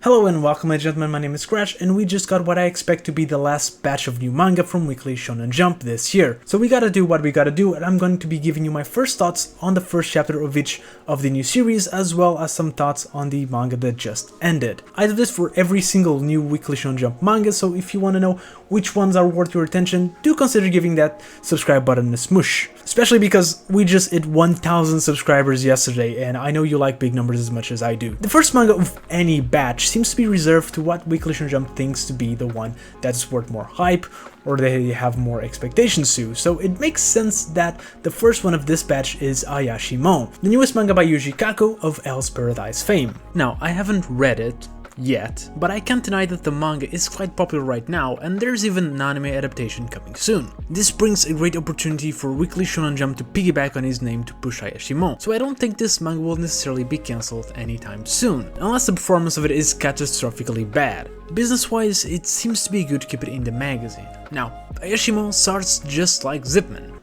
Hello and welcome, ladies and gentlemen, my name is Scratch, and we just got what I expect to be the last batch of new manga from Weekly Shounen Jump this year. So we gotta do what we gotta do, and I'm going to be giving you my first thoughts on the first chapter of each of the new series, as well as some thoughts on the manga that just ended. I do this for every single new Weekly Shounen Jump manga, so if you want to know which ones are worth your attention, do consider giving that subscribe button a smush. Especially because we just hit 1,000 subscribers yesterday, and I know you like big numbers as much as I do. The first manga of any batch seems to be reserved to what Weekly Shounen Jump thinks to be the one that's worth more hype, or they have more expectations to, so it makes sense that the first one of this batch is Ayashimon, the newest manga by Yuji Kaku of Hell's Paradise fame. Now, I haven't read it yet, but I can't deny that the manga is quite popular right now, and there's even an anime adaptation coming soon. This brings a great opportunity for Weekly Shounen Jump to piggyback on his name to push Ayashimon, so I don't think this manga will necessarily be cancelled anytime soon, unless the performance of it is catastrophically bad. Business-wise, it seems to be good to keep it in the magazine. Now, Ayashimon starts just like Zipman.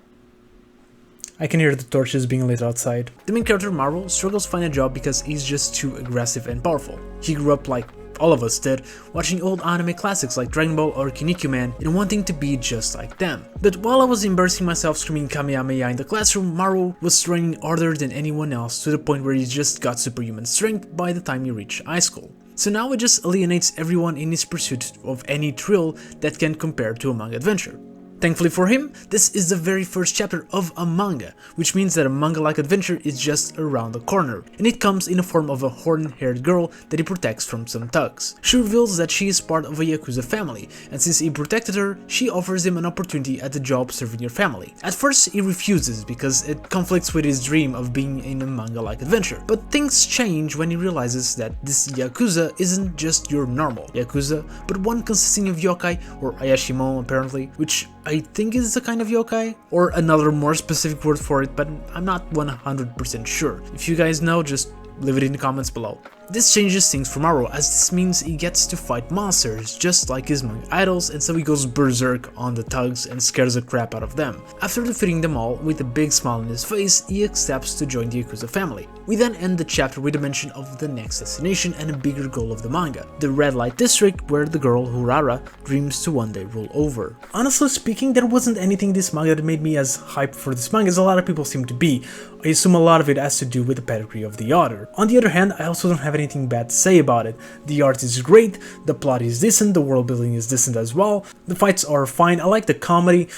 I can hear the torches being lit outside. The main character, Maru, struggles to find a job because he's just too aggressive and powerful. He grew up like all of us did, watching old anime classics like Dragon Ball or Kinnikuman and wanting to be just like them. But while I was embarrassing myself screaming Kamehameha in the classroom, Maru was training harder than anyone else, to the point where he just got superhuman strength by the time he reached high school. So now it just alienates everyone in his pursuit of any thrill that can compare to a manga adventure. Thankfully for him, this is the very first chapter of a manga, which means that a manga-like adventure is just around the corner, and it comes in the form of a horn-haired girl that he protects from some thugs. She reveals that she is part of a Yakuza family, and since he protected her, she offers him an opportunity at the job serving your family. At first, he refuses because it conflicts with his dream of being in a manga-like adventure, but things change when he realizes that this Yakuza isn't just your normal Yakuza, but one consisting of yokai, or Ayashimon apparently, which I think is a kind of yokai, or another more specific word for it, but I'm not 100% sure. If you guys know, just leave it in the comments below. This changes things for Maru, as this means he gets to fight monsters, just like his manga idols, and so he goes berserk on the thugs and scares the crap out of them. After defeating them all, with a big smile on his face, he accepts to join the Yakuza family. We then end the chapter with a mention of the next destination and a bigger goal of the manga, the Red Light District, where the girl Urara dreams to one day rule over. Honestly speaking, there wasn't anything in this manga that made me as hyped for this manga as a lot of people seem to be. I assume a lot of it has to do with the pedigree of the author. On the other hand, I also don't have anything bad to say about it. The art is great, the plot is decent, the world building is decent as well, the fights are fine, I like the comedy.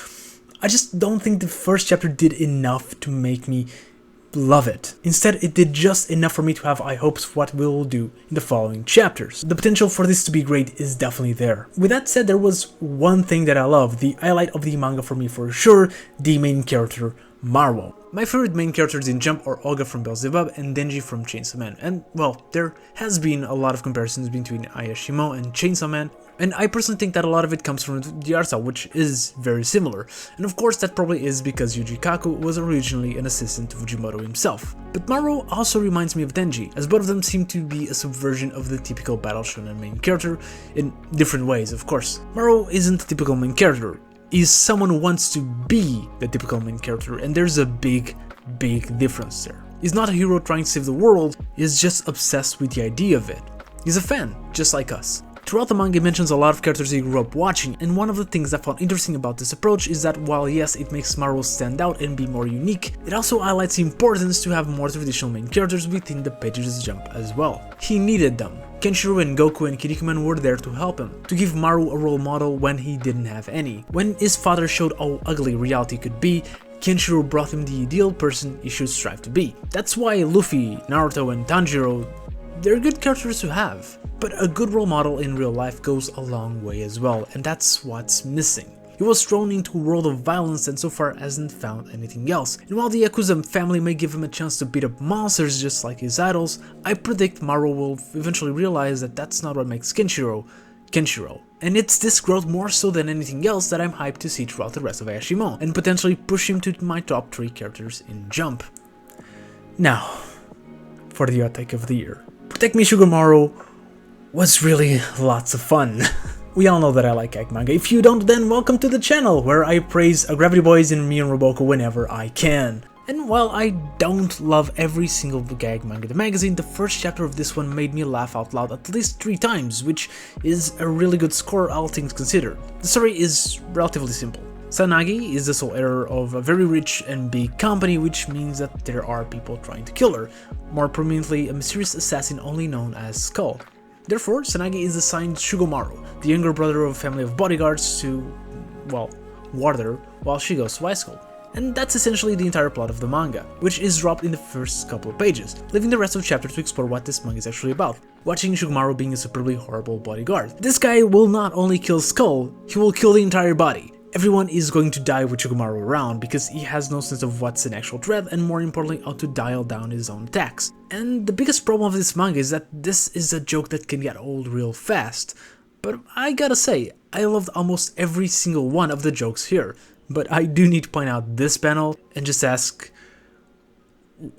I just don't think the first chapter did enough to make me love it. Instead, it did just enough for me to have high hopes for what we will do in the following chapters. The potential for this to be great is definitely there. With that said, there was one thing that I love, the highlight of the manga for me for sure, the main character, Maru. My favorite main characters in Jump are Olga from Beelzebub and Denji from Chainsaw Man, and well, there has been a lot of comparisons between Ayashimon and Chainsaw Man, and I personally think that a lot of it comes from the art style, which is very similar, and of course that probably is because Yuji Kaku was originally an assistant to Fujimoto himself. But Maru also reminds me of Denji, as both of them seem to be a subversion of the typical battle shonen main character, in different ways of course. Maru isn't the typical main character. Is someone who wants to be the typical main character, and there's a big difference there. He's not a hero trying to save the world, he's just obsessed with the idea of it. He's a fan, just like us. Throughout the manga, he mentions a lot of characters he grew up watching, and one of the things I found interesting about this approach is that while yes, it makes Maru stand out and be more unique, it also highlights the importance to have more traditional main characters within the pages of Jump as well. He needed them. Kenshiro and Goku and Kinnikuman were there to help him, to give Maru a role model when he didn't have any. When his father showed how ugly reality could be, Kenshiro brought him the ideal person he should strive to be. That's why Luffy, Naruto and Tanjiro, they're good characters to have. But a good role model in real life goes a long way as well, and that's what's missing. He was thrown into a world of violence and so far hasn't found anything else. And while the Yakuza family may give him a chance to beat up monsters just like his idols, I predict Maru will eventually realize that that's not what makes Kenshiro. And it's this growth more so than anything else that I'm hyped to see throughout the rest of Ayashimon, and potentially push him to my top 3 characters in Jump. Now, for the outtake of the year. Protect Me Shugomaru was really lots of fun. We all know that I like egg manga. If you don't, then welcome to the channel, where I praise Gravity Boys and Me and Roboko whenever I can. And while I don't love every single gag manga in the magazine, the first chapter of this one made me laugh out loud at least 3 times, which is a really good score all things considered. The story is relatively simple. Sanagi is the sole heir of a very rich and big company, which means that there are people trying to kill her, more prominently a mysterious assassin only known as Skull. Therefore, Sanagi is assigned Shugomaru, the younger brother of a family of bodyguards, to, well, ward her while she goes to high school. And that's essentially the entire plot of the manga, which is dropped in the first couple of pages, leaving the rest of the chapter to explore what this manga is actually about, watching Shugomaru being a superbly horrible bodyguard. This guy will not only kill Skull, he will kill the entire body. Everyone is going to die with Shugomaru around because he has no sense of what's an actual threat and more importantly how to dial down his own attacks. And the biggest problem of this manga is that this is a joke that can get old real fast. But I gotta say, I loved almost every single one of the jokes here. But I do need to point out this panel and just ask,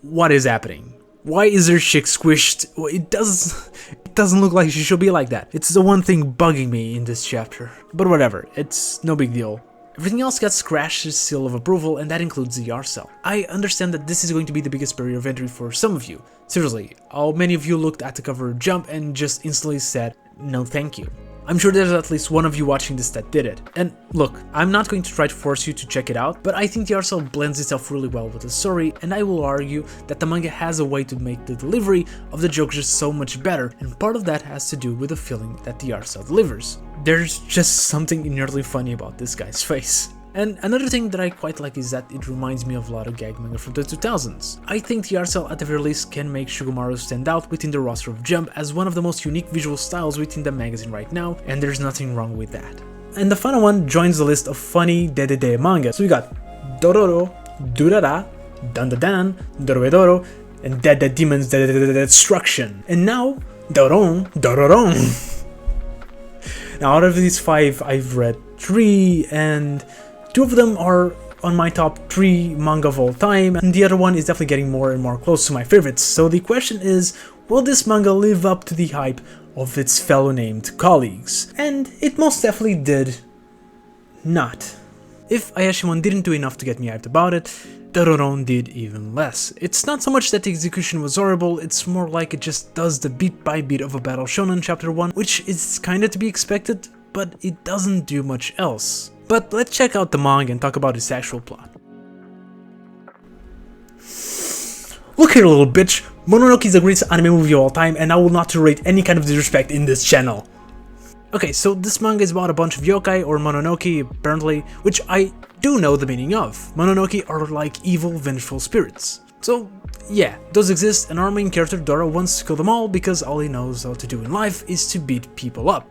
what is happening? Why is her chick squished? It doesn't look like she should be like that. It's the one thing bugging me in this chapter. But whatever, it's no big deal. Everything else got Scratch's seal of approval, and that includes the art cell. I understand that this is going to be the biggest barrier of entry for some of you. Seriously, how many of you looked at the cover of Jump and just instantly said, no thank you? I'm sure there's at least one of you watching this that did it. And look, I'm not going to try to force you to check it out, but I think the art cell blends itself really well with the story, and I will argue that the manga has a way to make the delivery of the joke just so much better, and part of that has to do with the feeling that the art cell delivers. There's just something inherently funny about this guy's face. And another thing that I quite like is that it reminds me of a lot of gag manga from the 2000s. I think the art cell at the very least can make Shugomaru stand out within the roster of Jump as one of the most unique visual styles within the magazine right now, and there's nothing wrong with that. And the final one joins the list of funny Dedede manga. So we got Dororo, Durara, Dandadan, Dororedoro, and Dead Demons Destruction. And now, Doron Dororon. Now out of these 5, I've read 3, and 2 of them are on my top 3 manga of all time, and the other one is definitely getting more and more close to my favorites. So the question is, will this manga live up to the hype of its fellow named colleagues? And it most definitely did not. If Ayashimon didn't do enough to get me hyped about it, Doron did even less. It's not so much that the execution was horrible, it's more like it just does the beat by beat of a battle shonen chapter 1, which is kinda to be expected, but it doesn't do much else. But let's check out the manga and talk about its actual plot. Look here, little bitch, Mononoke is the greatest anime movie of all time, and I will not tolerate any kind of disrespect in this channel. Okay, so this manga is about a bunch of yokai, or Mononoke apparently, which I do know the meaning of. Mononoke are like evil, vengeful spirits. So yeah, those exist, and our main character Dora wants to kill them all because all he knows how to do in life is to beat people up.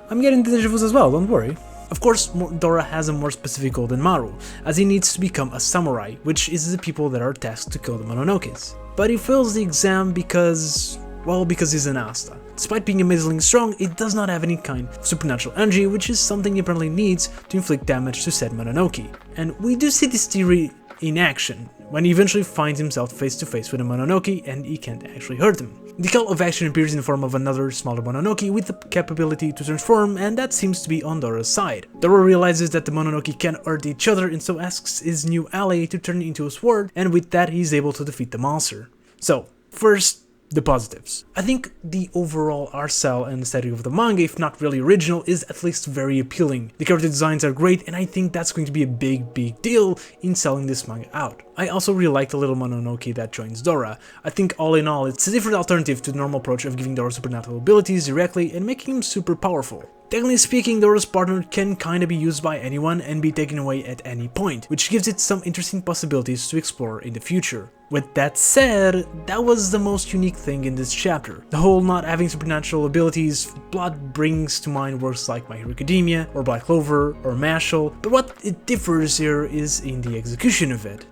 I'm getting the deja vus as well, don't worry. Of course, Dora has a more specific goal than Maru, as he needs to become a samurai, which is the people that are tasked to kill the Mononokes. But he fails the exam because, well, because he's an Asta. Despite being amazingly strong, it does not have any kind of supernatural energy, which is something he apparently needs to inflict damage to said Mononoke. And we do see this theory in action, when he eventually finds himself face to face with a Mononoke and he can't actually hurt him. The call of action appears in the form of another smaller Mononoke with the capability to transform, and that seems to be on Dora's side. Dora realizes that the Mononoke can hurt each other and so asks his new ally to turn into a sword, and with that he's able to defeat the monster. So, first, the positives. I think the overall art style and aesthetic of the manga, if not really original, is at least very appealing. The character designs are great, and I think that's going to be a big deal in selling this manga out. I also really like the little Mononoke that joins Dora. I think all in all, it's a different alternative to the normal approach of giving Dora supernatural abilities directly and making him super powerful. Technically speaking, Dora's partner can kinda be used by anyone and be taken away at any point, which gives it some interesting possibilities to explore in the future. With that said, that was the most unique thing in this chapter. The whole not having supernatural abilities plot brings to mind works like My Hero Academia, or Black Clover, or Mashal, but what it differs here is in the execution of it.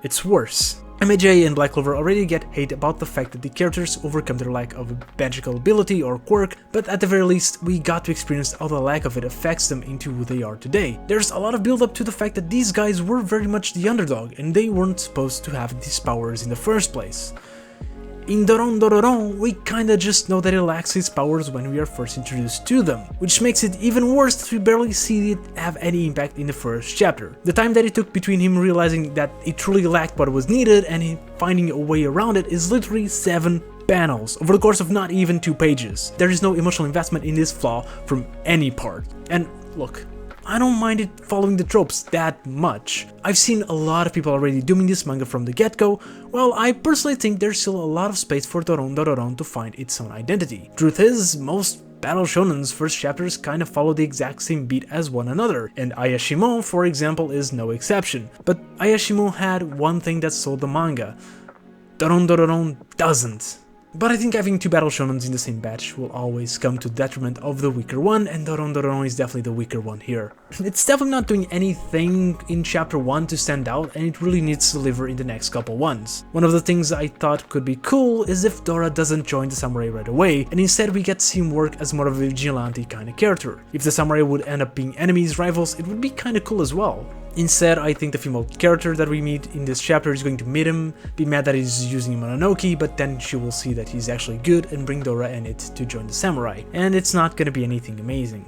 It's worse. MJ and Black Clover already get hate about the fact that the characters overcome their lack of a magical ability or quirk, but at the very least, we got to experience how the lack of it affects them into who they are today. There's a lot of build up to the fact that these guys were very much the underdog, and they weren't supposed to have these powers in the first place. In Doron Dororon, we kinda just know that it lacks its powers when we are first introduced to them, which makes it even worse that we barely see it have any impact in the first chapter. The time that it took between him realizing that it truly lacked what was needed and him finding a way around it is literally 7 panels, over the course of not even 2 pages. There is no emotional investment in this flaw from any part. And look, I don't mind it following the tropes that much. I've seen a lot of people already doing this manga from the get-go, while I personally think there's still a lot of space for Doron Dororon to find its own identity. Truth is, most battle shonen's first chapters kind of follow the exact same beat as one another, and Ayashimon, for example, is no exception. But Ayashimon had one thing that sold the manga. Doron Dororon doesn't. But I think having 2 battle shonens in the same batch will always come to the detriment of the weaker one, and Doron Dororon is definitely the weaker one here. It's definitely not doing anything in chapter 1 to stand out, and it really needs to deliver in the next couple ones. One of the things I thought could be cool is if Dora doesn't join the samurai right away, and instead we get to see him work as more of a vigilante kind of character. If the samurai would end up being enemies, rivals, it would be kinda cool as well. Instead, I think the female character that we meet in this chapter is going to meet him, be mad that he's using Mononoke, but then she will see that he's actually good and bring Dora and it to join the samurai, and it's not gonna be anything amazing.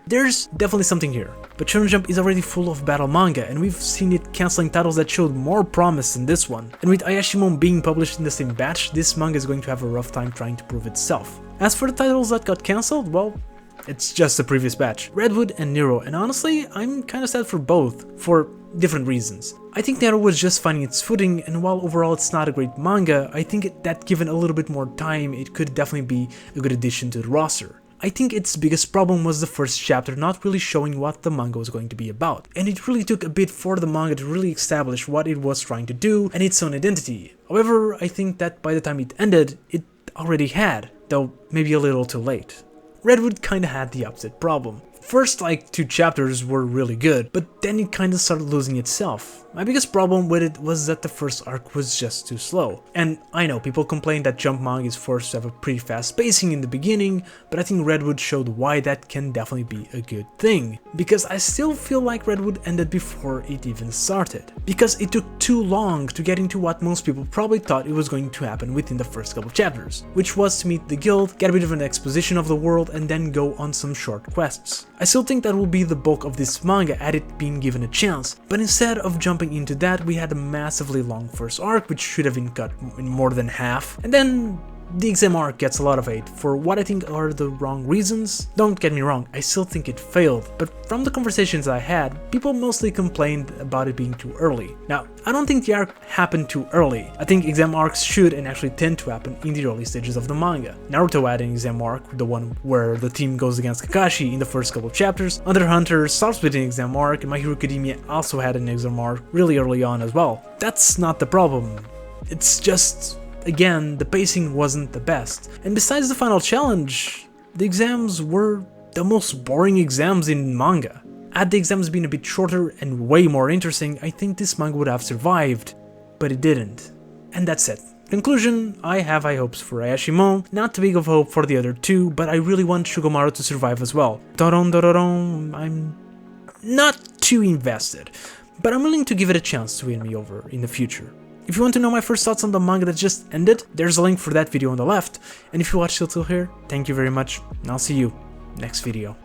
There's definitely something here, but Shonen Jump is already full of battle manga, and we've seen it cancelling titles that showed more promise than this one. And with Ayashimon being published in the same batch, this manga is going to have a rough time trying to prove itself. As for the titles that got cancelled, well, it's just the previous batch, Hood and Neru, and honestly, I'm kinda sad for both, for different reasons. I think Neru was just finding its footing, and while overall it's not a great manga, I think that given a little bit more time, it could definitely be a good addition to the roster. I think its biggest problem was the first chapter not really showing what the manga was going to be about, and it really took a bit for the manga to really establish what it was trying to do and its own identity. However, I think that by the time it ended, it already had, though maybe a little too late. Redwood kinda had the opposite problem. First like 2 chapters were really good, but then it kinda started losing itself. My biggest problem with it was that the first arc was just too slow. And I know people complain that Jump manga is forced to have a pretty fast pacing in the beginning, but I think Redwood showed why that can definitely be a good thing. Because I still feel like Redwood ended before it even started. Because it took too long to get into what most people probably thought it was going to happen within the first couple chapters, which was to meet the guild, get a bit of an exposition of the world, and then go on some short quests. I still think that will be the bulk of this manga had it been given a chance, but instead of jumping into that, we had a massively long first arc which should have been cut in more than half, and then the exam arc gets a lot of hate for what I think are the wrong reasons. Don't get me wrong, I still think it failed, but from the conversations I had, people mostly complained about it being too early. Now, I don't think the arc happened too early. I think exam arcs should and actually tend to happen in the early stages of the manga. Naruto had an exam arc, the one where the team goes against Kakashi in the first couple of chapters. Hunter x Hunter starts with an exam arc, and My Hero Academia also had an exam arc really early on as well. That's not the problem. It's just, again, the pacing wasn't the best. And besides the final challenge, the exams were the most boring exams in manga. Had the exams been a bit shorter and way more interesting, I think this manga would have survived, but it didn't. And that's it. Conclusion, I have high hopes for Ayashimon, not too big of hope for the other 2, but I really want Shugomaru to survive as well. Doron Dororon, I'm not too invested, but I'm willing to give it a chance to win me over in the future. If you want to know my first thoughts on the manga that just ended, there's a link for that video on the left, and if you watched till here, thank you very much, and I'll see you next video.